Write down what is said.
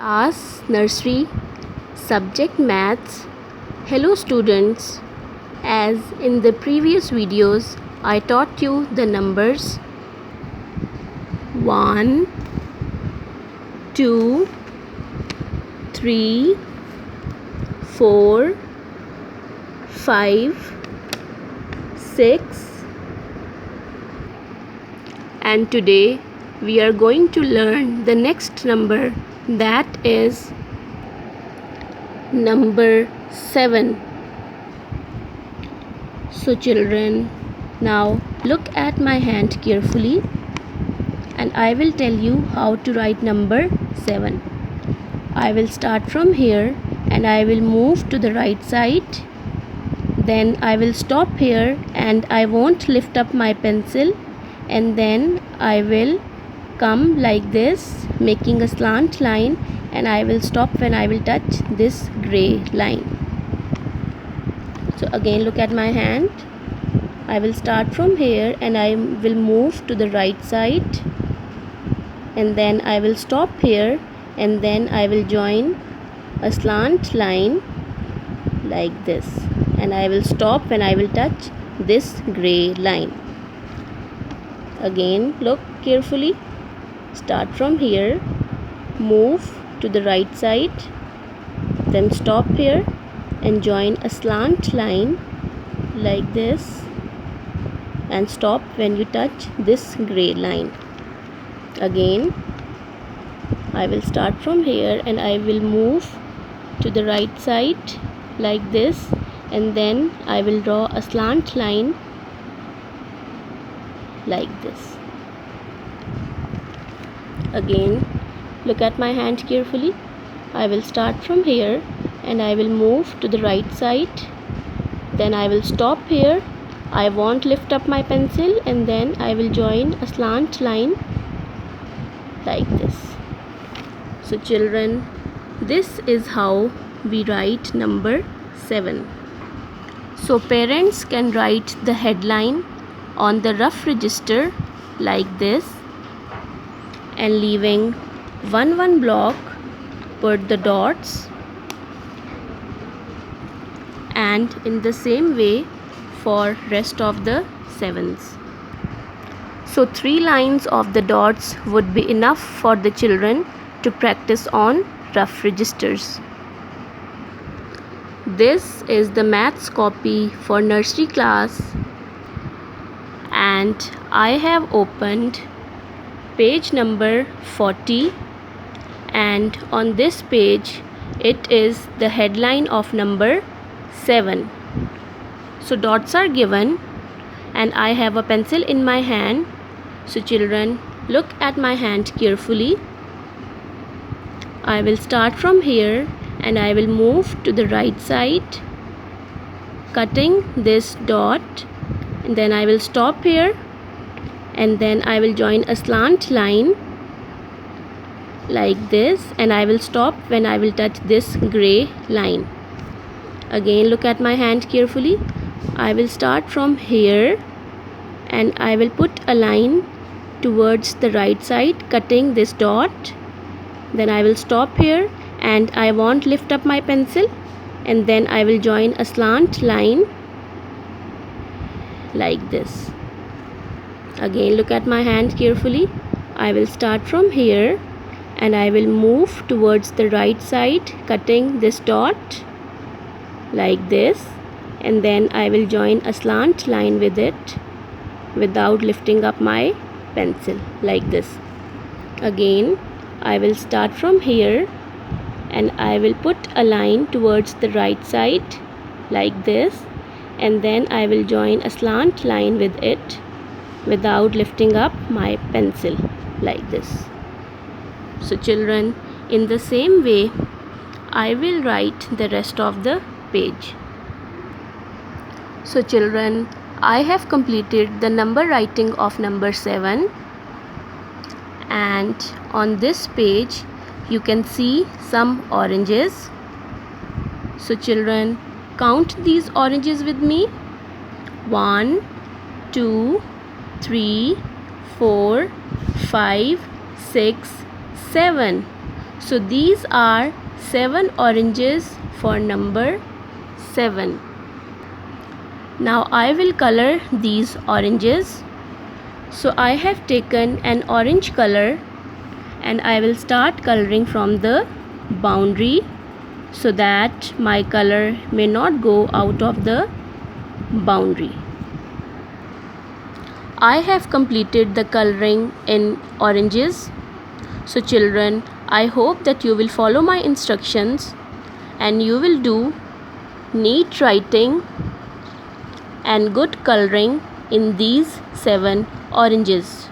Class Nursery Subject Maths. Hello students, as in the previous videos I taught you the numbers 1, 2, 3, 4, 5, 6, and today we are going to learn the next number, that is number 7. So children, now look at my hand carefully and I will tell you how to write number 7. I will start from here and I will move to the right side. Then I will stop here and I won't lift up my pencil, and then I will come like this, making a slant line, and I will stop when I will touch this gray line. So again look at my hand. I will start from here and I will move to the right side, and then I will stop here and then I will join a slant line like this, and I will stop when I will touch this gray line. Again look carefully. Start from here, move to the right side, then stop here and join a slant line like this, and stop when you touch this gray line. Again I will start from here and I will move to the right side like this, and then I will draw a slant line like this. Again look at my hand carefully. I will start from here and I will move to the right side, then I will stop here. I won't lift up my pencil, and then I will join a slant line like this. So children, this is how we write number 7. So parents can write the headline on the rough register like this, and leaving 1 block, put the dots, and in the same way for rest of the 7s. So 3 lines of the dots would be enough for the children to practice on rough registers. This is the maths copy for nursery class, and I have opened page number 40, and on this page it is the headline of number 7. So dots are given and I have a pencil in my hand. So children, look at my hand carefully. I will start from here and I will move to the right side, cutting this dot, and then I will stop here, and then I will join a slant line like this, and I will stop when I will touch this gray line. Again look at my hand carefully. I will start from here and I will put a line towards the right side, cutting this dot, then I will stop here and I won't lift up my pencil, and then I will join a slant line like this. Again look at my hand carefully. I will start from here and I will move towards the right side, cutting this dot like this, and then I will join a slant line with it without lifting up my pencil like this. Again I will start from here and I will put a line towards the right side like this, and then I will join a slant line with it without lifting up my pencil like this. So children, in the same way I will write the rest of the page. So children, I have completed the number writing of number 7, and on this page you can see some oranges. So children, count these oranges with me. 1, 2, 3, 4, 5, 6, 7. So these are 7 oranges for number 7. Now I will color these oranges. So I have taken an orange color and I will start coloring from the boundary so that my color may not go out of the boundary. I have completed the coloring in oranges. So children, I hope that you will follow my instructions and you will do neat writing and good coloring in these 7 oranges.